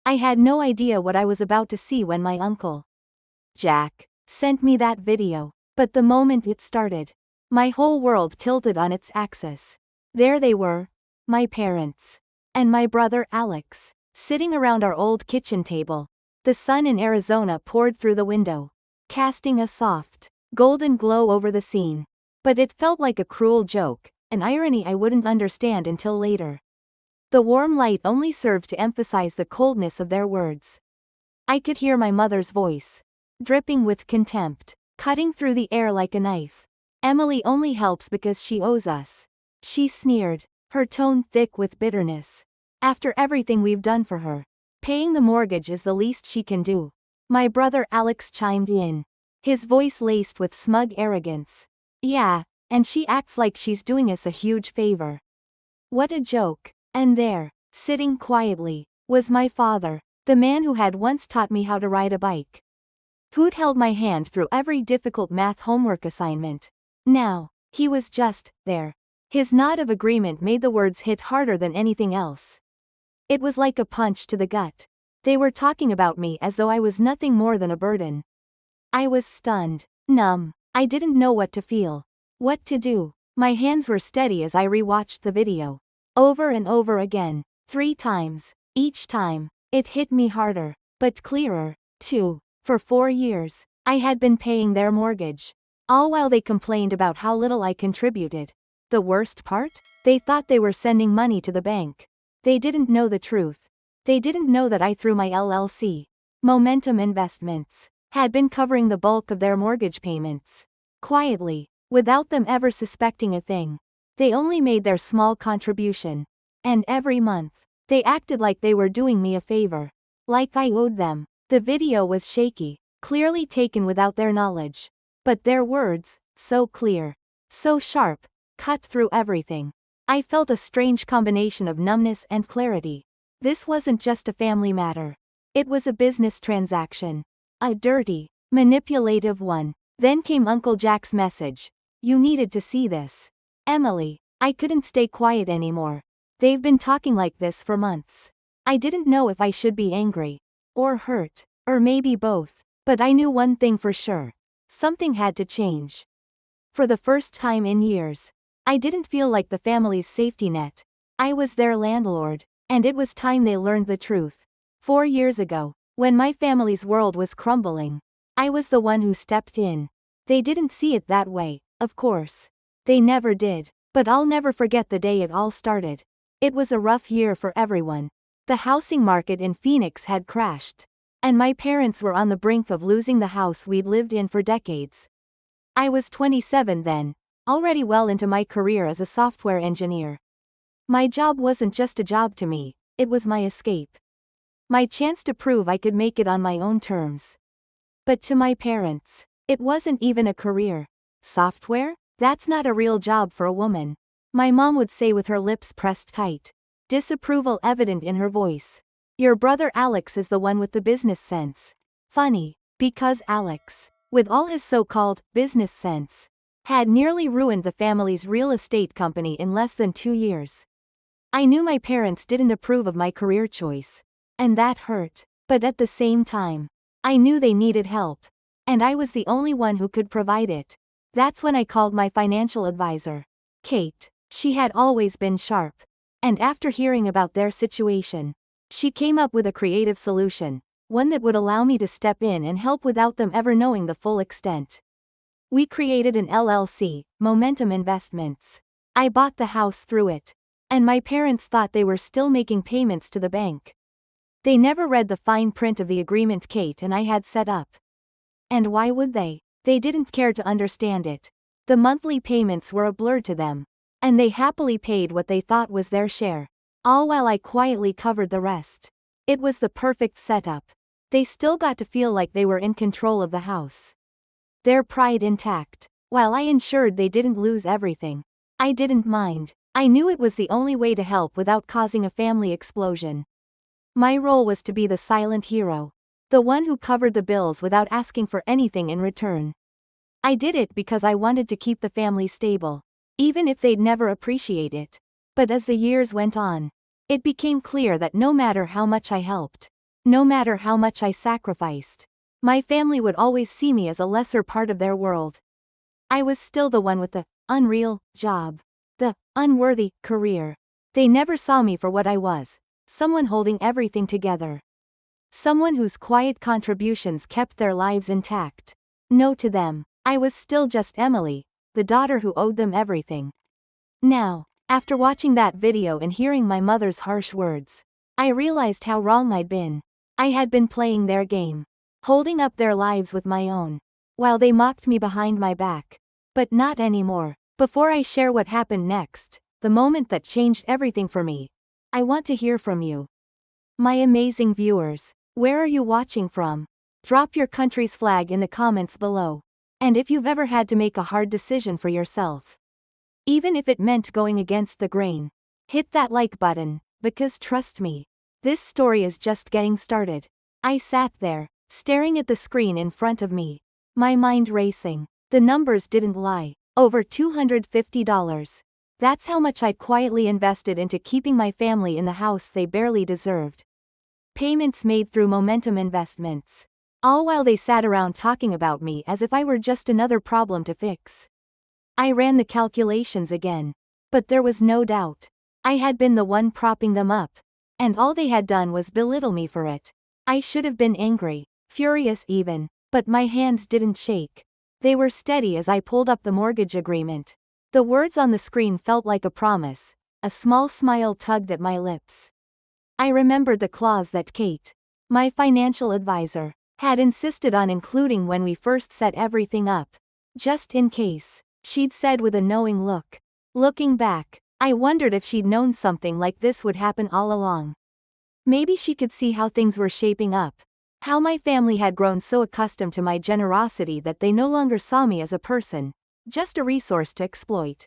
I had no idea what I was about to see when my uncle, Jack, sent me that video. But the moment it started, my whole world tilted on its axis. There they were, my parents, and my brother Alex, sitting around our old kitchen table. The sun in Arizona poured through the window, casting a soft, golden glow over the scene. But it felt like a cruel joke, an irony I wouldn't understand until later. The warm light only served to emphasize the coldness of their words. I could hear my mother's voice, dripping with contempt, cutting through the air like a knife. Emily only helps because she owes us, she sneered, her tone thick with bitterness. After everything we've done for her, paying the mortgage is the least she can do. My brother Alex chimed in, his voice laced with smug arrogance. Yeah, and she acts like she's doing us a huge favor. What a joke. And there, sitting quietly, was my father, the man who had once taught me how to ride a bike, who'd held my hand through every difficult math homework assignment. Now, he was just there. His nod of agreement made the words hit harder than anything else. It was like a punch to the gut. They were talking about me as though I was nothing more than a burden. I was stunned, numb. I didn't know what to feel, what to do. My hands were steady as I rewatched the video. Over and over again, 3 times. Each time, it hit me harder, but clearer, too. For 4 years, I had been paying their mortgage, all while they complained about how little I contributed. The worst part? They thought they were sending money to the bank. They didn't know the truth. They didn't know that I, through my LLC, Momentum Investments, had been covering the bulk of their mortgage payments. Quietly, without them ever suspecting a thing. They only made their small contribution. And every month, they acted like they were doing me a favor. Like I owed them. The video was shaky, clearly taken without their knowledge. But their words, so clear, so sharp, cut through everything. I felt a strange combination of numbness and clarity. This wasn't just a family matter. It was a business transaction. A dirty, manipulative one. Then came Uncle Jack's message. You needed to see this. Emily, I couldn't stay quiet anymore. They've been talking like this for months. I didn't know if I should be angry, or hurt, or maybe both, but I knew one thing for sure. Something had to change. For the first time in years, I didn't feel like the family's safety net. I was their landlord, and it was time they learned the truth. 4 years ago, when my family's world was crumbling, I was the one who stepped in. They didn't see it that way, of course. They never did, but I'll never forget the day it all started. It was a rough year for everyone. The housing market in Phoenix had crashed, and my parents were on the brink of losing the house we'd lived in for decades. I was 27 then, already well into my career as a software engineer. My job wasn't just a job to me, it was my escape. My chance to prove I could make it on my own terms. But to my parents, it wasn't even a career. Software? That's not a real job for a woman. My mom would say with her lips pressed tight, disapproval evident in her voice. Your brother Alex is the one with the business sense. Funny, because Alex, with all his so-called business sense, had nearly ruined the family's real estate company in less than 2 years. I knew my parents didn't approve of my career choice, and that hurt, but at the same time, I knew they needed help, and I was the only one who could provide it. That's when I called my financial advisor, Kate. She had always been sharp, and after hearing about their situation, she came up with a creative solution, one that would allow me to step in and help without them ever knowing the full extent. We created an LLC, Momentum Investments. I bought the house through it, and my parents thought they were still making payments to the bank. They never read the fine print of the agreement Kate and I had set up. And why would they? They didn't care to understand it. The monthly payments were a blur to them, and they happily paid what they thought was their share, all while I quietly covered the rest. It was the perfect setup. They still got to feel like they were in control of the house, their pride intact, while I ensured they didn't lose everything. I didn't mind. I knew it was the only way to help without causing a family explosion. My role was to be the silent hero, the one who covered the bills without asking for anything in return. I did it because I wanted to keep the family stable, even if they'd never appreciate it. But as the years went on, it became clear that no matter how much I helped, No matter how much I sacrificed, my family would always see me as a lesser part of their world. I was still the one with the unreal job, the unworthy career. They never saw me for what I was, someone holding everything together. Someone whose quiet contributions kept their lives intact. No, to them, I was still just Emily, the daughter who owed them everything. Now, after watching that video and hearing my mother's harsh words, I realized how wrong I'd been. I had been playing their game, holding up their lives with my own, while they mocked me behind my back. But not anymore. Before I share what happened next, the moment that changed everything for me, I want to hear from you. My amazing viewers, where are you watching from? Drop your country's flag in the comments below. And if you've ever had to make a hard decision for yourself, even if it meant going against the grain, hit that like button, because trust me, this story is just getting started. I sat there, staring at the screen in front of me, my mind racing. The numbers didn't lie. Over $250. That's how much I'd quietly invested into keeping my family in the house they barely deserved. Payments made through momentum investments. All while they sat around talking about me as if I were just another problem to fix. I ran the calculations again. But there was no doubt. I had been the one propping them up. And all they had done was belittle me for it. I should have been angry, furious even, but my hands didn't shake. They were steady as I pulled up the mortgage agreement. The words on the screen felt like a promise. A small smile tugged at my lips. I remembered the clause that Kate, my financial advisor, had insisted on including when we first set everything up. Just in case, she'd said with a knowing look. Looking back, I wondered if she'd known something like this would happen all along. Maybe she could see how things were shaping up. How my family had grown so accustomed to my generosity that they no longer saw me as a person, just a resource to exploit.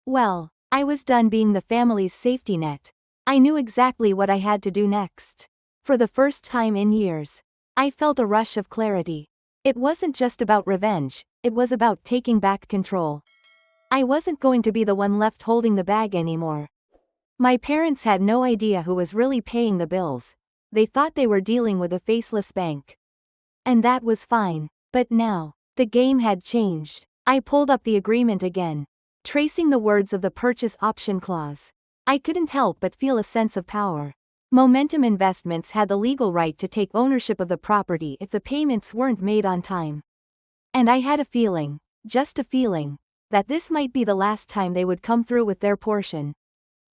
Well, I was done being the family's safety net. I knew exactly what I had to do next. For the first time in years, I felt a rush of clarity. It wasn't just about revenge, it was about taking back control. I wasn't going to be the one left holding the bag anymore. My parents had no idea who was really paying the bills. They thought they were dealing with a faceless bank. And that was fine. But now, the game had changed. I pulled up the agreement again, tracing the words of the purchase option clause. I couldn't help but feel a sense of power. Momentum Investments had the legal right to take ownership of the property if the payments weren't made on time. And I had a feeling, just a feeling, that this might be the last time they would come through with their portion.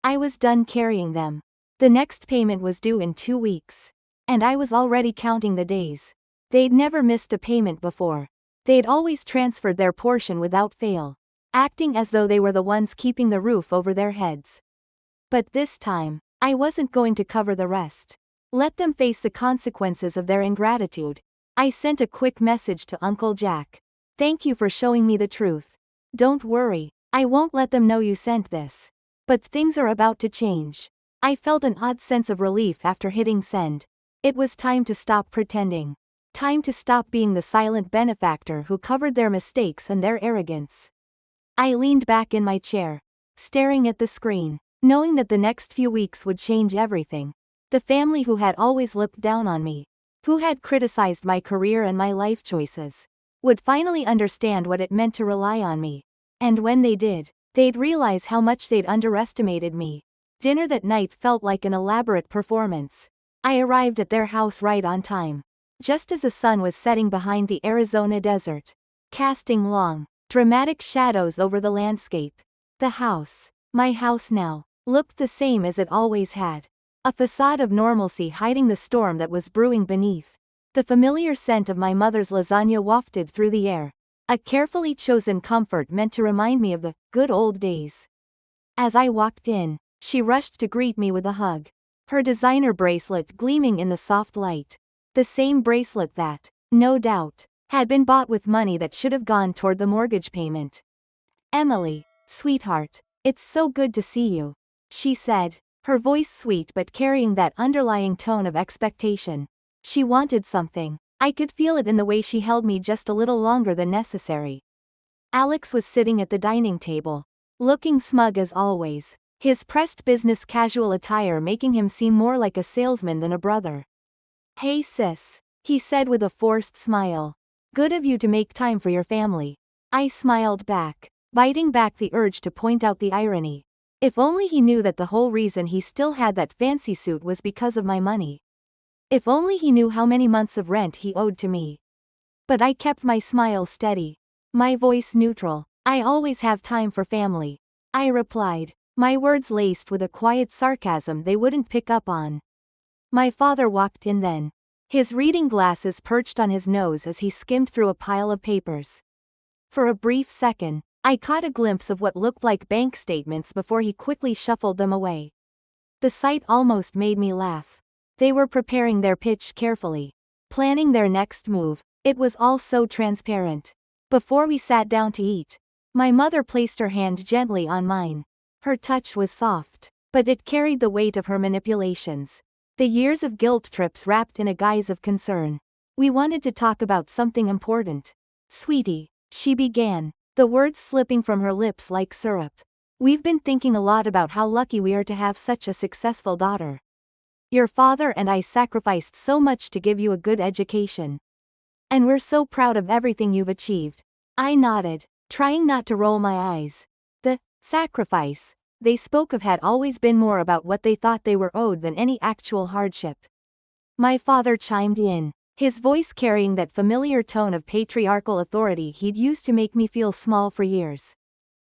I was done carrying them. The next payment was due in 2 weeks. And I was already counting the days. They'd never missed a payment before. They'd always transferred their portion without fail, acting as though they were the ones keeping the roof over their heads. But this time, I wasn't going to cover the rest. Let them face the consequences of their ingratitude. I sent a quick message to Uncle Jack. Thank you for showing me the truth. Don't worry, I won't let them know you sent this. But things are about to change. I felt an odd sense of relief after hitting send. It was time to stop pretending. Time to stop being the silent benefactor who covered their mistakes and their arrogance. I leaned back in my chair, staring at the screen, knowing that the next few weeks would change everything. The family who had always looked down on me, who had criticized my career and my life choices, would finally understand what it meant to rely on me. And when they did, they'd realize how much they'd underestimated me. Dinner that night felt like an elaborate performance. I arrived at their house right on time, just as the sun was setting behind the Arizona desert, casting long, dramatic shadows over the landscape. The house, my house now, looked the same as it always had. A facade of normalcy hiding the storm that was brewing beneath. The familiar scent of my mother's lasagna wafted through the air, a carefully chosen comfort meant to remind me of the good old days. As I walked in, she rushed to greet me with a hug, her designer bracelet gleaming in the soft light. The same bracelet that, no doubt, had been bought with money that should have gone toward the mortgage payment. Emily, sweetheart, it's so good to see you, she said, her voice sweet but carrying that underlying tone of expectation. She wanted something. I could feel it in the way she held me just a little longer than necessary. Alex was sitting at the dining table, looking smug as always, his pressed business casual attire making him seem more like a salesman than a brother. Hey sis, he said with a forced smile. Good of you to make time for your family. I smiled back, biting back the urge to point out the irony. If only he knew that the whole reason he still had that fancy suit was because of my money. If only he knew how many months of rent he owed to me. But I kept my smile steady, my voice neutral. I always have time for family, I replied, my words laced with a quiet sarcasm they wouldn't pick up on. My father walked in then, his reading glasses perched on his nose as he skimmed through a pile of papers. For a brief second, I caught a glimpse of what looked like bank statements before he quickly shuffled them away. The sight almost made me laugh. They were preparing their pitch carefully, planning their next move. It was all so transparent. Before we sat down to eat, my mother placed her hand gently on mine. Her touch was soft, but it carried the weight of her manipulations. The years of guilt trips wrapped in a guise of concern. We wanted to talk about something important. Sweetie, she began, the words slipping from her lips like syrup. We've been thinking a lot about how lucky we are to have such a successful daughter. Your father and I sacrificed so much to give you a good education. And we're so proud of everything you've achieved. I nodded, trying not to roll my eyes. The sacrifice they spoke of had always been more about what they thought they were owed than any actual hardship. My father chimed in, his voice carrying that familiar tone of patriarchal authority he'd used to make me feel small for years.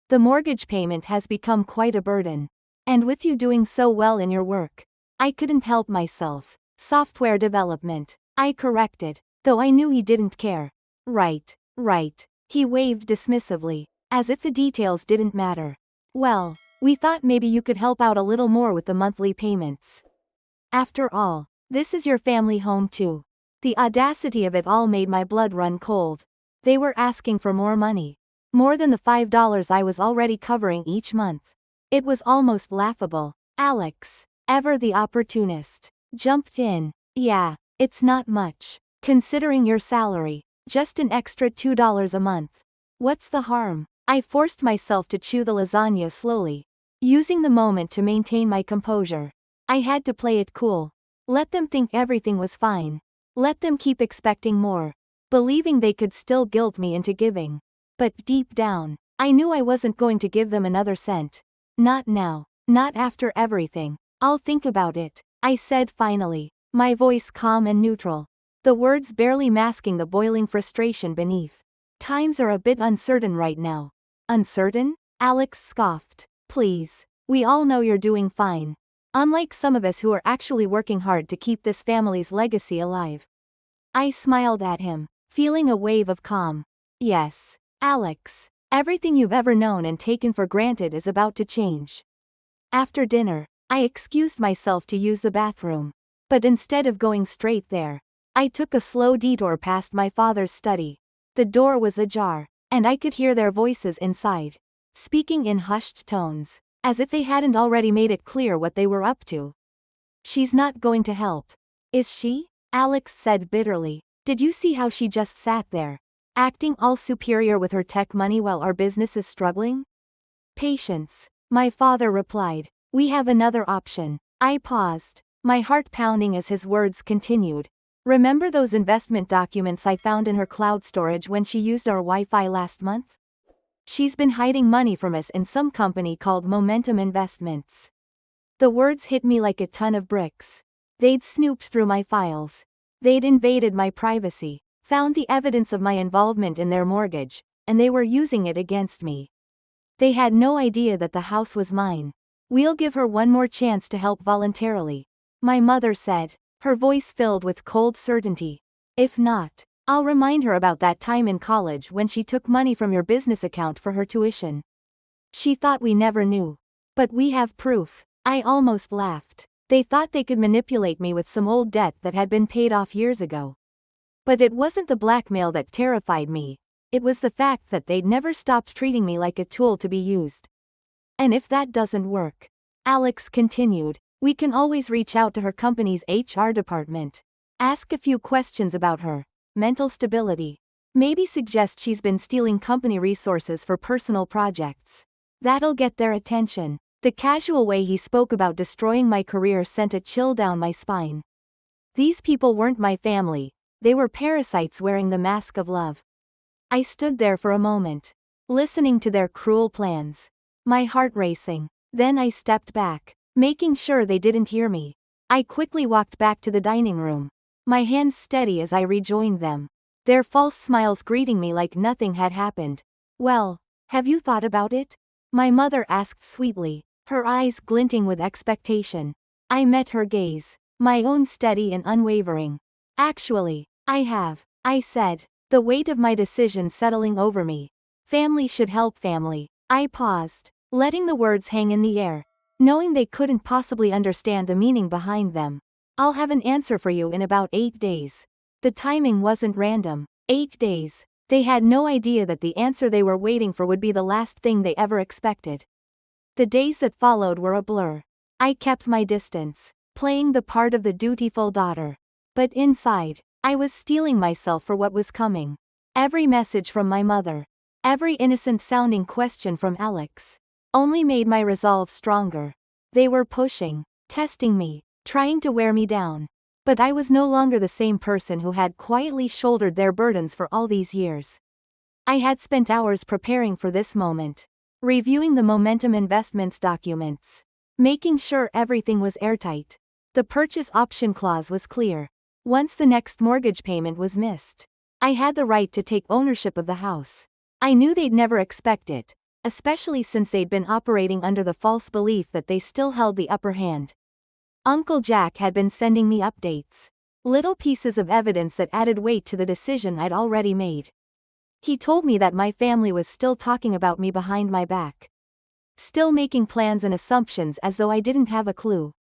The mortgage payment has become quite a burden. And with you doing so well in your work, I couldn't help myself. Software development, I corrected, though I knew he didn't care. Right, he waved dismissively, as if the details didn't matter. Well, we thought maybe you could help out a little more with the monthly payments. After all, this is your family home too. The audacity of it all made my blood run cold. They were asking for more money. More than the $5 I was already covering each month. It was almost laughable. Alex, ever the opportunist, jumped in. Yeah, it's not much, considering your salary, just an extra $2 a month. What's the harm? I forced myself to chew the lasagna slowly, using the moment to maintain my composure. I had to play it cool. Let them think everything was fine. Let them keep expecting more, believing they could still guilt me into giving. But deep down, I knew I wasn't going to give them another cent. Not now, not after everything. I'll think about it, I said finally, my voice calm and neutral, the words barely masking the boiling frustration beneath. Times are a bit uncertain right now. Uncertain? Alex scoffed. Please, we all know you're doing fine. Unlike some of us who are actually working hard to keep this family's legacy alive. I smiled at him, feeling a wave of calm. Yes, Alex, everything you've ever known and taken for granted is about to change. After dinner, I excused myself to use the bathroom. But instead of going straight there, I took a slow detour past my father's study. The door was ajar, and I could hear their voices inside, speaking in hushed tones, as if they hadn't already made it clear what they were up to. She's not going to help, is she? Alex said bitterly. Did you see how she just sat there, acting all superior with her tech money while our business is struggling? Patience, my father replied. We have another option. I paused, my heart pounding as his words continued. Remember those investment documents I found in her cloud storage when she used our Wi-Fi last month? She's been hiding money from us in some company called Momentum Investments. The words hit me like a ton of bricks. They'd snooped through my files. They'd invaded my privacy, found the evidence of my involvement in their mortgage, and they were using it against me. They had no idea that the house was mine. We'll give her one more chance to help voluntarily, my mother said, her voice filled with cold certainty. If not, I'll remind her about that time in college when she took money from your business account for her tuition. She thought we never knew. But we have proof. I almost laughed. They thought they could manipulate me with some old debt that had been paid off years ago. But it wasn't the blackmail that terrified me. It was the fact that they'd never stopped treating me like a tool to be used. And if that doesn't work, Alex continued, we can always reach out to her company's HR department. Ask a few questions about her mental stability. Maybe suggest she's been stealing company resources for personal projects. That'll get their attention. The casual way he spoke about destroying my career sent a chill down my spine. These people weren't my family, they were parasites wearing the mask of love. I stood there for a moment, listening to their cruel plans, my heart racing. Then I stepped back, making sure they didn't hear me. I quickly walked back to the dining room, my hands steady as I rejoined them, their false smiles greeting me like nothing had happened. "Well, have you thought about it?" my mother asked sweetly, her eyes glinting with expectation. I met her gaze, my own steady and unwavering. "Actually, I have," I said, the weight of my decision settling over me. "Family should help family." I paused, letting the words hang in the air, knowing they couldn't possibly understand the meaning behind them. "I'll have an answer for you in about 8 days. The timing wasn't random. 8 days. They had no idea that the answer they were waiting for would be the last thing they ever expected. The days that followed were a blur. I kept my distance, playing the part of the dutiful daughter. But inside, I was steeling myself for what was coming. Every message from my mother, every innocent-sounding question from Alex, only made my resolve stronger. They were pushing, testing me, trying to wear me down. But I was no longer the same person who had quietly shouldered their burdens for all these years. I had spent hours preparing for this moment, reviewing the Momentum Investments documents, making sure everything was airtight. The purchase option clause was clear. Once the next mortgage payment was missed, I had the right to take ownership of the house. I knew they'd never expect it, especially since they'd been operating under the false belief that they still held the upper hand. Uncle Jack had been sending me updates, little pieces of evidence that added weight to the decision I'd already made. He told me that my family was still talking about me behind my back, still making plans and assumptions as though I didn't have a clue.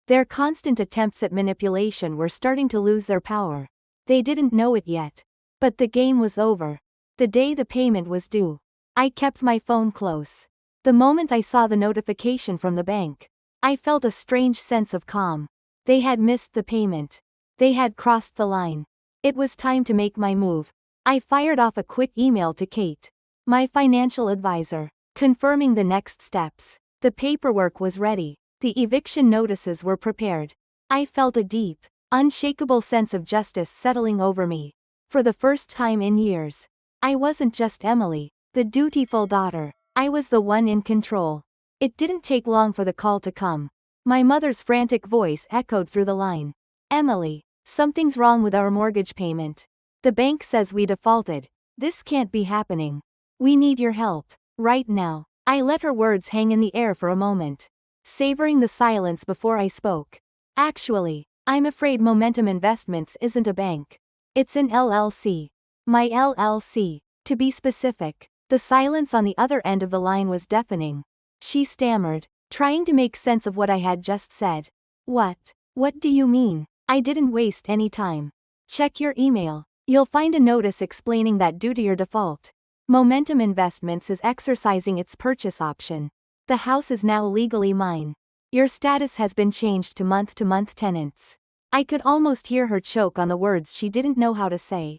Their constant attempts at manipulation were starting to lose their power. They didn't know it yet, but the game was over. The day the payment was due, I kept my phone close. The moment I saw the notification from the bank, I felt a strange sense of calm. They had missed the payment. They had crossed the line. It was time to make my move. I fired off a quick email to Kate, my financial advisor, confirming the next steps. The paperwork was ready. The eviction notices were prepared. I felt a deep, unshakable sense of justice settling over me. For the first time in years, I wasn't just Emily, the dutiful daughter. I was the one in control. It didn't take long for the call to come. My mother's frantic voice echoed through the line. "Emily, something's wrong with our mortgage payment. The bank says we defaulted. This can't be happening. We need your help, right now." I let her words hang in the air for a moment, savoring the silence before I spoke. "Actually, I'm afraid Momentum Investments isn't a bank. It's an LLC. My LLC, to be specific." The silence on the other end of the line was deafening. She stammered, trying to make sense of what I had just said. What do you mean?" I didn't waste any time. "Check your email. You'll find a notice explaining that due to your default, Momentum Investments is exercising its purchase option. The house is now legally mine. Your status has been changed to month-to-month tenants." I could almost hear her choke on the words she didn't know how to say.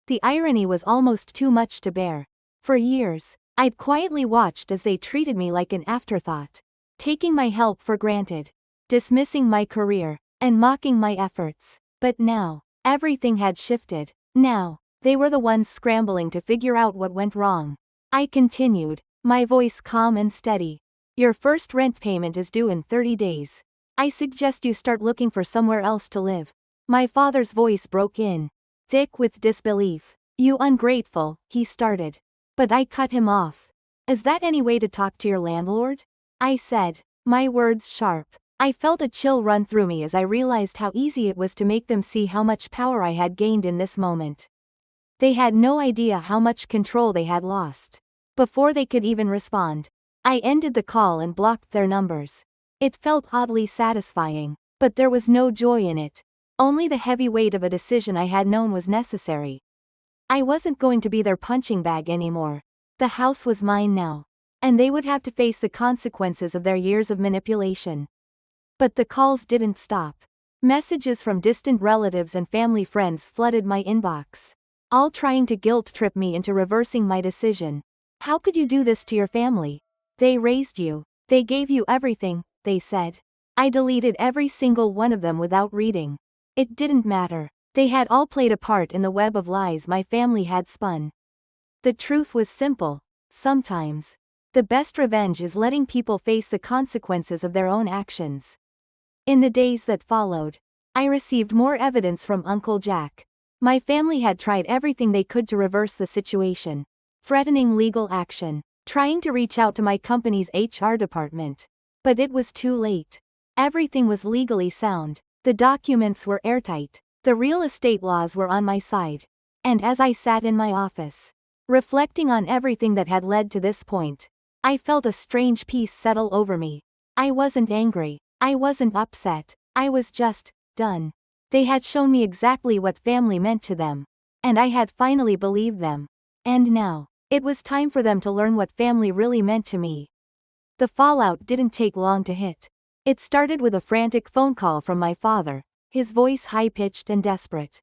The irony was almost too much to bear. For years, I'd quietly watched as they treated me like an afterthought, taking my help for granted, dismissing my career, and mocking my efforts. But now, everything had shifted. Now, they were the ones scrambling to figure out what went wrong. I continued, my voice calm and steady. "Your first rent payment is due in 30 days. I suggest you start looking for somewhere else to live." My father's voice broke in, thick with disbelief. "You ungrateful," he started. But I cut him off. "Is that any way to talk to your landlord?" I said, my words sharp. I felt a chill run through me as I realized how easy it was to make them see how much power I had gained in this moment. They had no idea how much control they had lost. Before they could even respond, I ended the call and blocked their numbers. It felt oddly satisfying, but there was no joy in it. Only the heavy weight of a decision I had known was necessary. I wasn't going to be their punching bag anymore. The house was mine now, and they would have to face the consequences of their years of manipulation. But the calls didn't stop. Messages from distant relatives and family friends flooded my inbox, all trying to guilt-trip me into reversing my decision. "How could you do this to your family? They raised you. They gave you everything," they said. I deleted every single one of them without reading. It didn't matter. They had all played a part in the web of lies my family had spun. The truth was simple. Sometimes, the best revenge is letting people face the consequences of their own actions. In the days that followed, I received more evidence from Uncle Jack. My family had tried everything they could to reverse the situation, threatening legal action, trying to reach out to my company's HR department. But it was too late. Everything was legally sound. The documents were airtight. The real estate laws were on my side. And as I sat in my office, reflecting on everything that had led to this point, I felt a strange peace settle over me. I wasn't angry. I wasn't upset. I was just done. They had shown me exactly what family meant to them. And I had finally believed them. And now, it was time for them to learn what family really meant to me. The fallout didn't take long to hit. It started with a frantic phone call from my father, his voice high-pitched and desperate.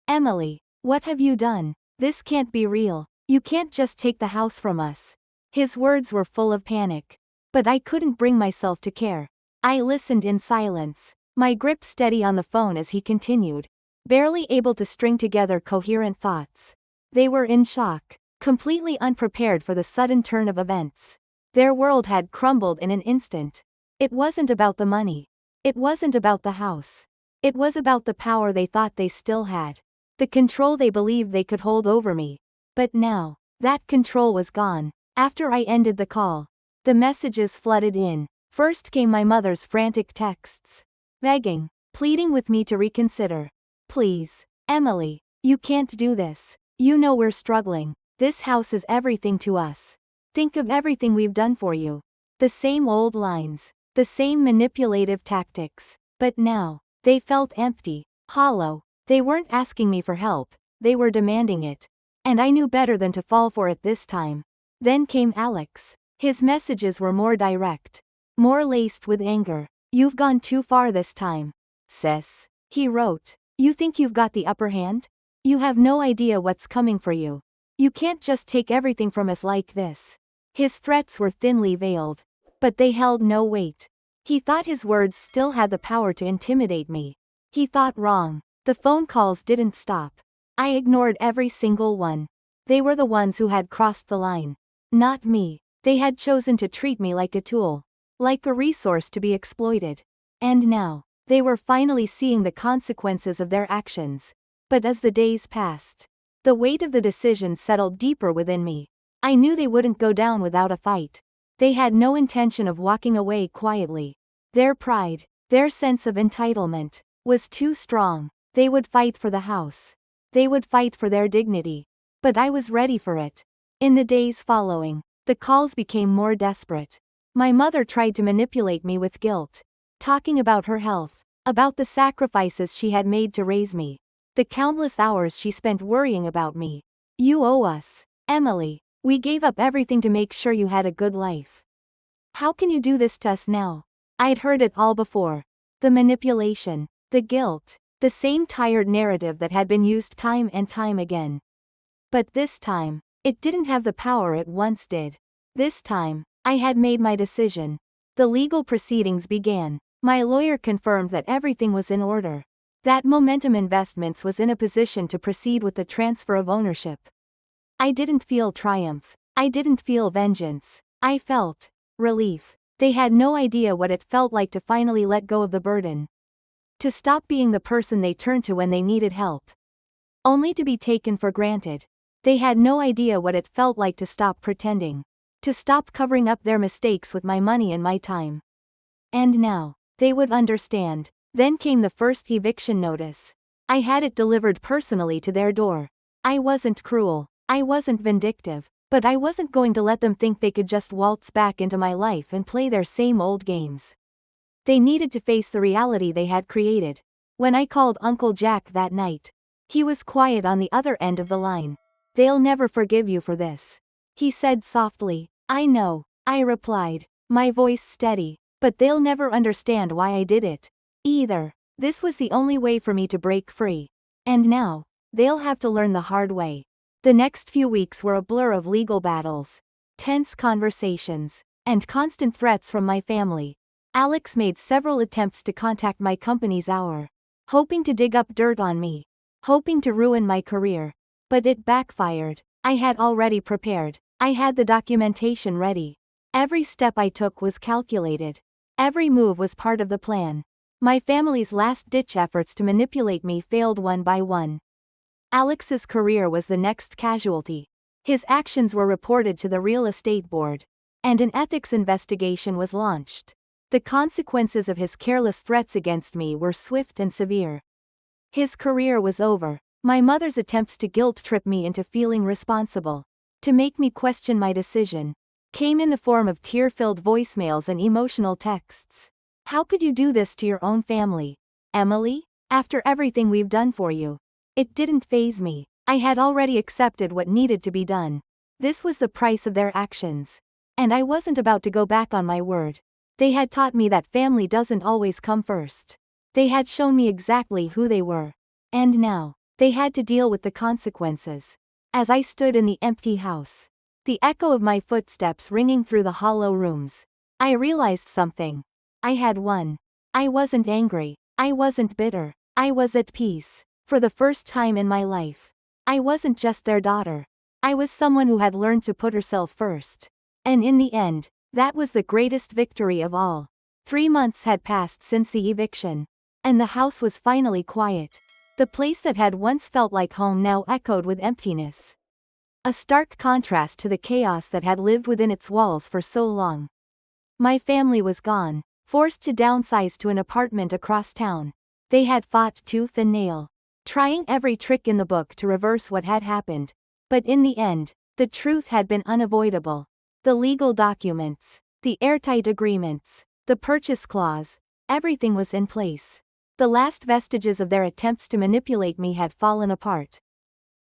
"Emily, what have you done? This can't be real. You can't just take the house from us." His words were full of panic. But I couldn't bring myself to care. I listened in silence, my grip steady on the phone as he continued, barely able to string together coherent thoughts. They were in shock, completely unprepared for the sudden turn of events. Their world had crumbled in an instant. It wasn't about the money. It wasn't about the house. It was about the power they thought they still had. The control they believed they could hold over me. But now, that control was gone. After I ended the call, the messages flooded in. First came my mother's frantic texts, begging, pleading with me to reconsider. "Please, Emily, you can't do this. You know we're struggling. This house is everything to us. Think of everything we've done for you." The same old lines, the same manipulative tactics. But now, they felt empty, hollow. They weren't asking me for help, they were demanding it. And I knew better than to fall for it this time. Then came Alex. His messages were more direct, more laced with anger. "You've gone too far this time, sis," he wrote. "You think you've got the upper hand? You have no idea what's coming for you. You can't just take everything from us like this." His threats were thinly veiled, but they held no weight. He thought his words still had the power to intimidate me. He thought wrong. The phone calls didn't stop. I ignored every single one. They were the ones who had crossed the line. Not me. They had chosen to treat me like a tool, like a resource to be exploited. And now, they were finally seeing the consequences of their actions. But as the days passed, the weight of the decision settled deeper within me. I knew they wouldn't go down without a fight. They had no intention of walking away quietly. Their pride, their sense of entitlement, was too strong. They would fight for the house. They would fight for their dignity. But I was ready for it. In the days following, the calls became more desperate. My mother tried to manipulate me with guilt, talking about her health, about the sacrifices she had made to raise me, the countless hours she spent worrying about me. "You owe us, Emily. We gave up everything to make sure you had a good life. How can you do this to us now?" I'd heard it all before. The manipulation, the guilt, the same tired narrative that had been used time and time again. But this time, it didn't have the power it once did. This time, I had made my decision. The legal proceedings began. My lawyer confirmed that everything was in order, that Momentum Investments was in a position to proceed with the transfer of ownership. I didn't feel triumph. I didn't feel vengeance. I felt relief. They had no idea what it felt like to finally let go of the burden. To stop being the person they turned to when they needed help. Only to be taken for granted. They had no idea what it felt like to stop pretending. To stop covering up their mistakes with my money and my time. And now, they would understand. Then came the first eviction notice. I had it delivered personally to their door. I wasn't cruel. I wasn't vindictive. But I wasn't going to let them think they could just waltz back into my life and play their same old games. They needed to face the reality they had created. When I called Uncle Jack that night, he was quiet on the other end of the line. "They'll never forgive you for this," he said softly. "I know," I replied, my voice steady, "but they'll never understand why I did it, either. This was the only way for me to break free. And now, they'll have to learn the hard way." The next few weeks were a blur of legal battles, tense conversations, and constant threats from my family. Alex made several attempts to contact my company's hour. hoping to dig up dirt on me, hoping to ruin my career. But it backfired. I had already prepared. I had the documentation ready. Every step I took was calculated. Every move was part of the plan. My family's last-ditch efforts to manipulate me failed one by one. Alex's career was the next casualty. His actions were reported to the real estate board, and an ethics investigation was launched. The consequences of his careless threats against me were swift and severe. His career was over. My mother's attempts to guilt-trip me into feeling responsible, to make me question my decision, came in the form of tear-filled voicemails and emotional texts. "How could you do this to your own family, Emily? After everything we've done for you." It didn't faze me. I had already accepted what needed to be done. This was the price of their actions. And I wasn't about to go back on my word. They had taught me that family doesn't always come first. They had shown me exactly who they were. And now, they had to deal with the consequences. As I stood in the empty house, the echo of my footsteps ringing through the hollow rooms, I realized something. I had won. I wasn't angry. I wasn't bitter. I was at peace. For the first time in my life. I wasn't just their daughter. I was someone who had learned to put herself first. And in the end, that was the greatest victory of all. 3 months had passed since the eviction. And the house was finally quiet. The place that had once felt like home now echoed with emptiness. A stark contrast to the chaos that had lived within its walls for so long. My family was gone, forced to downsize to an apartment across town. They had fought tooth and nail, trying every trick in the book to reverse what had happened. But in the end, the truth had been unavoidable. The legal documents, the airtight agreements, the purchase clause, everything was in place. The last vestiges of their attempts to manipulate me had fallen apart.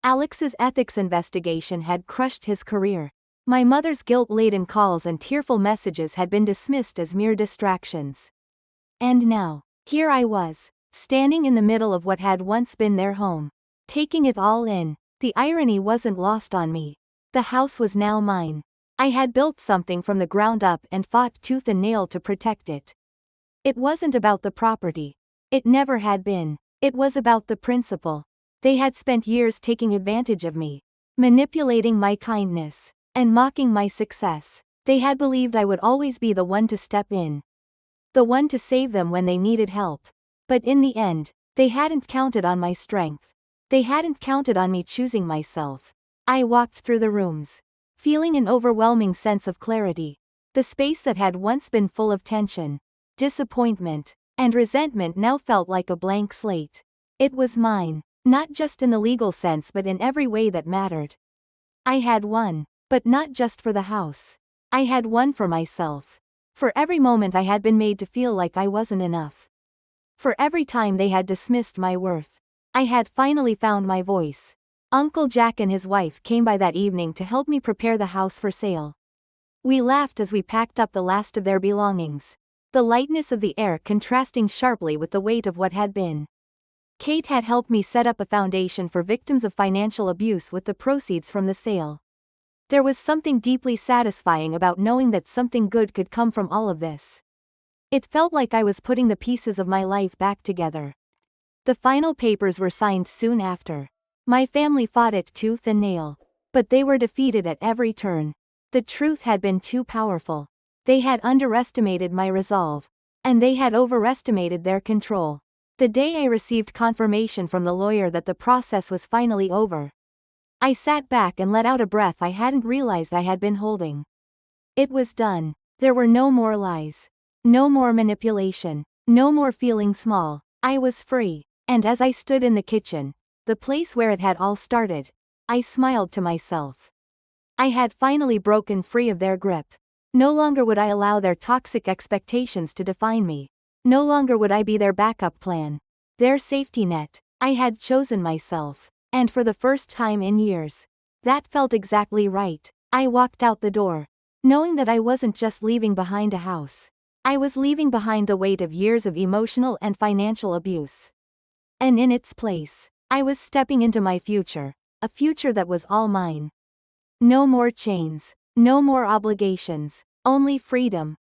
Alex's ethics investigation had crushed his career. My mother's guilt-laden calls and tearful messages had been dismissed as mere distractions. And now, here I was, standing in the middle of what had once been their home, taking it all in. The irony wasn't lost on me. The house was now mine. I had built something from the ground up and fought tooth and nail to protect it. It wasn't about the property. It never had been. It was about the principle. They had spent years taking advantage of me, manipulating my kindness, and mocking my success. They had believed I would always be the one to step in, the one to save them when they needed help. But in the end, they hadn't counted on my strength. They hadn't counted on me choosing myself. I walked through the rooms, feeling an overwhelming sense of clarity. The space that had once been full of tension, disappointment, and resentment now felt like a blank slate. It was mine, not just in the legal sense but in every way that mattered. I had won, but not just for the house. I had won for myself. For every moment I had been made to feel like I wasn't enough. For every time they had dismissed my worth. I had finally found my voice. Uncle Jack and his wife came by that evening to help me prepare the house for sale. We laughed as we packed up the last of their belongings, the lightness of the air contrasting sharply with the weight of what had been. Kate had helped me set up a foundation for victims of financial abuse with the proceeds from the sale. There was something deeply satisfying about knowing that something good could come from all of this. It felt like I was putting the pieces of my life back together. The final papers were signed soon after. My family fought it tooth and nail, but they were defeated at every turn. The truth had been too powerful. They had underestimated my resolve, and they had overestimated their control. The day I received confirmation from the lawyer that the process was finally over, I sat back and let out a breath I hadn't realized I had been holding. It was done. There were no more lies. No more manipulation. No more feeling small. I was free. And as I stood in the kitchen, the place where it had all started, I smiled to myself. I had finally broken free of their grip. No longer would I allow their toxic expectations to define me. No longer would I be their backup plan, their safety net. I had chosen myself. And for the first time in years, that felt exactly right. I walked out the door, knowing that I wasn't just leaving behind a house. I was leaving behind the weight of years of emotional and financial abuse. And in its place, I was stepping into my future, a future that was all mine. No more chains, no more obligations, only freedom.